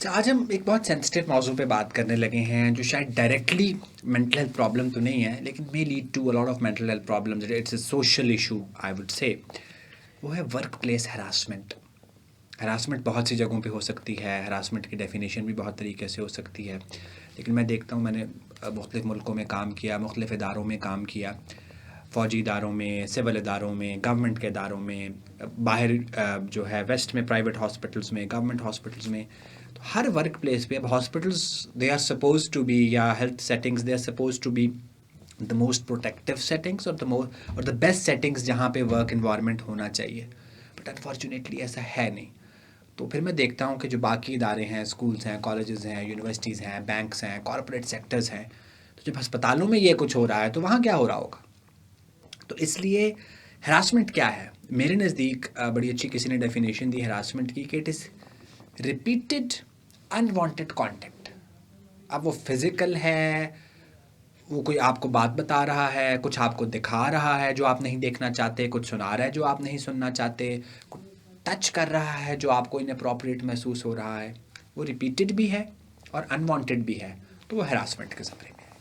अच्छा, आज हम एक बहुत सेंसिटिव मौजू पे बात करने लगे हैं जो शायद डायरेक्टली मेंटल हेल्थ प्रॉब्लम तो नहीं है लेकिन may lead to a lot of mental health problems. It's a social issue I would say. वो है वर्क प्लेस हरासमेंट। हरासमेंट बहुत सी जगहों पे हो सकती है। हरासमेंट की डेफिनेशन भी बहुत तरीके से हो सकती है। लेकिन मैं देखता हूँ, मैंने मुख्तलिफ़ मुल्कों में काम किया, मुख्तलिफ़ इदारों में काम किया, फ़ौजी इदारों में, सिविल इदारों में, गवर्नमेंट के इदारों में, बाहर जो है वेस्ट में प्राइवेट हॉस्पिटल्स में, गवर्नमेंट हॉस्पिटल्स में। तो हर वर्क प्लेस पे अब hospitals they are suppose to be, या health settings they are suppose to be the most protective settings और द बेस्ट सेटिंग्स जहाँ पे वर्क इन्वायरमेंट होना चाहिए। बट अनफॉर्चुनेटली ऐसा है नहीं। तो फिर मैं देखता हूँ कि जो बाकी इदारे हैं, स्कूल्स हैं, कॉलेजेस हैं, यूनिवर्सिटीज़ हैं, बैंक्स हैं, कॉरपोरेट सेक्टर्स हैं, तो जब अस्पतालों में ये कुछ हो रहा है तो वहाँ क्या हो रहा होगा। तो इसलिए हरासमेंट क्या है, मेरे नज़दीक बड़ी अच्छी किसी ने डेफिनेशन दी हरासमेंट की कि it is repeated unwanted contact. अब वो फिज़िकल है, वो कोई आपको बात बता रहा है, कुछ आपको दिखा रहा है जो आप नहीं देखना चाहते, कुछ सुना रहा है जो आप नहीं सुनना चाहते, कुछ टच कर रहा है जो आपको इनअप्रोप्रिएट महसूस हो रहा है, वो रिपीटेड भी है और अनवांटेड भी है, तो वो हरासमेंट के ज़मरे में है।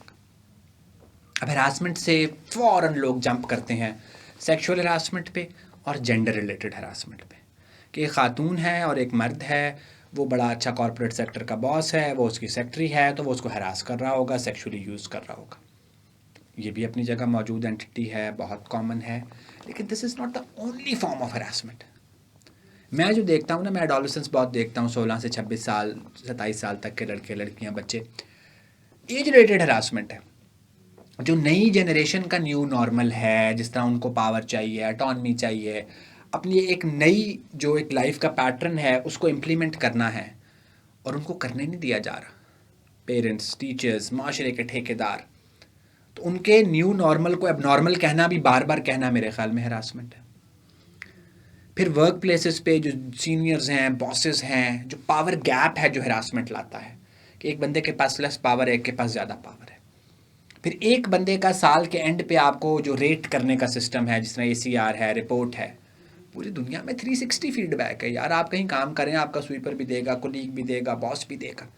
अब हरासमेंट से फ़ौरन लोग जंप करते हैं सेक्सुअल हरासमेंट पे और जेंडर रिलेटेड हरासमेंट पे, कि एक खातून है और एक मर्द है, वो बड़ा अच्छा कॉर्पोरेट सेक्टर का बॉस है, वो उसकी सेक्रेटरी है, तो वो उसको हरास कर रहा होगा, सेक्सुअली यूज़ कर रहा होगा। ये भी अपनी जगह मौजूद एंटिटी है, बहुत कॉमन है, लेकिन this is not the only form of harassment. मैं जो देखता हूँ ना, मैं एडोलेसेंस बहुत देखता हूँ, 16 से 26 साल, 27 साल तक के लड़के लड़कियाँ बच्चे। एज रिलेटेड हरासमेंट है, जो नई जनरेशन का न्यू नॉर्मल है, जिस तरह उनको पावर चाहिए, ऑटोनमी चाहिए, अपनी एक नई जो एक लाइफ का पैटर्न है उसको इम्प्लीमेंट करना है, और उनको करने नहीं दिया जा रहा। पेरेंट्स, टीचर्स, माशरे के ठेकेदार, तो उनके न्यू नॉर्मल को अब नॉर्मल कहना भी, बार बार कहना, मेरे ख्याल में हरासमेंट है। फिर वर्क प्लेसेस पे जो सीनियर्स हैं, बॉसेस हैं, जो पावर गैप है जो हरासमेंट लाता है, कि एक बंदे के पास लेस पावर है, एक के पास ज़्यादा पावर है। फिर एक बंदे का साल के एंड पे आपको जो रेट करने का सिस्टम है, जिस तरह ACR है, रिपोर्ट है, पूरी दुनिया में 360 फीडबैक है यार। आप कहीं काम करें, आपका स्वीपर भी देगा, कोलीग भी देगा, बॉस भी देगा।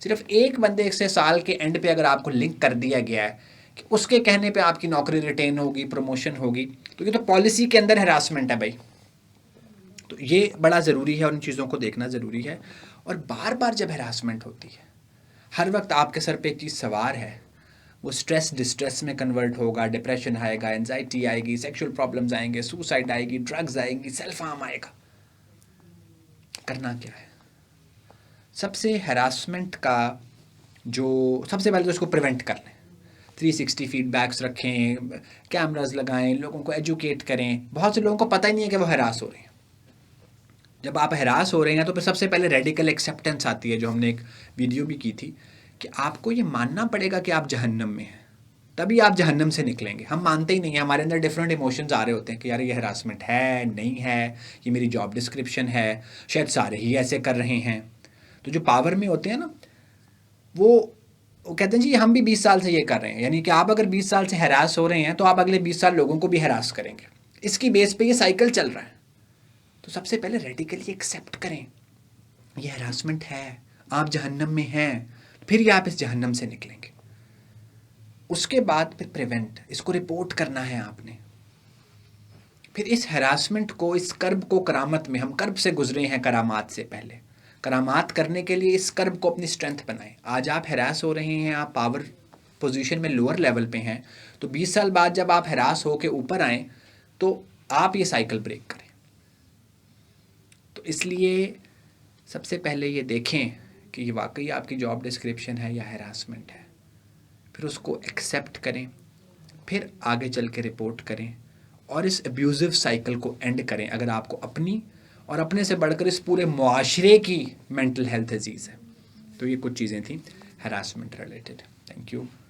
सिर्फ एक बंदे से साल के एंड पे अगर आपको लिंक कर दिया गया है कि उसके कहने पे आपकी नौकरी रिटेन होगी, प्रमोशन होगी, तो ये तो पॉलिसी के अंदर हरासमेंट है भाई। तो ये बड़ा ज़रूरी है और इन चीज़ों को देखना ज़रूरी है। और बार बार जब हरासमेंट होती है, हर वक्त आपके सर पे एक चीज़ सवार है, वो स्ट्रेस डिस्ट्रेस में कन्वर्ट होगा, डिप्रेशन आएगा, एनजाइटी आएगी, सेक्सुअल प्रॉब्लम्स आएंगे, सुसाइड आएगी, ड्रग्स आएंगी, सेल्फ हार्म आएगा। करना क्या है? सबसे हरासमेंट का जो सबसे पहले तो इसको प्रिवेंट कर लें। 360 फीडबैक्स रखें, कैमराज लगाएं, लोगों को एजुकेट करें। बहुत से लोगों को पता ही नहीं है कि वो हरास हो रहे हैं। जब आप हरास हो रहे हैं तो फिर सबसे पहले रेडिकल एक्सेप्टेंस आती है, जो हमने एक वीडियो भी की थी, कि आपको ये मानना पड़ेगा कि आप जहन्नम में हैं, तभी आप जहन्नम से निकलेंगे। हम मानते ही नहीं हैं, हमारे अंदर डिफरेंट इमोशंस आ रहे होते हैं कि यार ये हरासमेंट है, नहीं है, ये मेरी जॉब डिस्क्रिप्शन है, शायद सारे ही ऐसे कर रहे हैं। तो जो पावर में होते हैं ना, वो वो कहते हैं जी हम भी 20 साल से ये कर रहे हैं, यानी कि आप अगर 20 साल से हरास हो रहे हैं तो आप अगले 20 साल लोगों को भी हरास करेंगे। इसकी बेस पे ये साइकिल चल रहा है। तो सबसे पहले रेडिकली एक्सेप्ट करें, ये हरासमेंट है, आप जहन्नम में हैं, फिर ये आप इस जहन्नम से निकलेंगे। उसके बाद फिर प्रिवेंट, इसको रिपोर्ट करना है आपने। फिर इस हरासमेंट को, इस कर्ब को करामत में, हम कर्ब से गुजरे हैं करामात से पहले, करामात करने के लिए इस कर्ब को अपनी स्ट्रेंथ बनाएं। आज आप हरास हो रहे हैं, आप पावर पोजीशन में लोअर लेवल पे हैं, तो 20 साल बाद जब आप हरास हो के ऊपर आएँ तो आप ये साइकिल ब्रेक करें। तो इसलिए सबसे पहले ये देखें कि ये वाकई आपकी जॉब डिस्क्रिप्शन है या हरासमेंट है, फिर उसको एक्सेप्ट करें, फिर आगे चल के रिपोर्ट करें और इस अब्यूज़िव साइकिल को एंड करें, अगर आपको अपनी और अपने से बढ़कर इस पूरे मुआशरे की मेंटल हेल्थ अजीज़ है। तो ये कुछ चीज़ें थी हरासमेंट रिलेटेड। Thank you.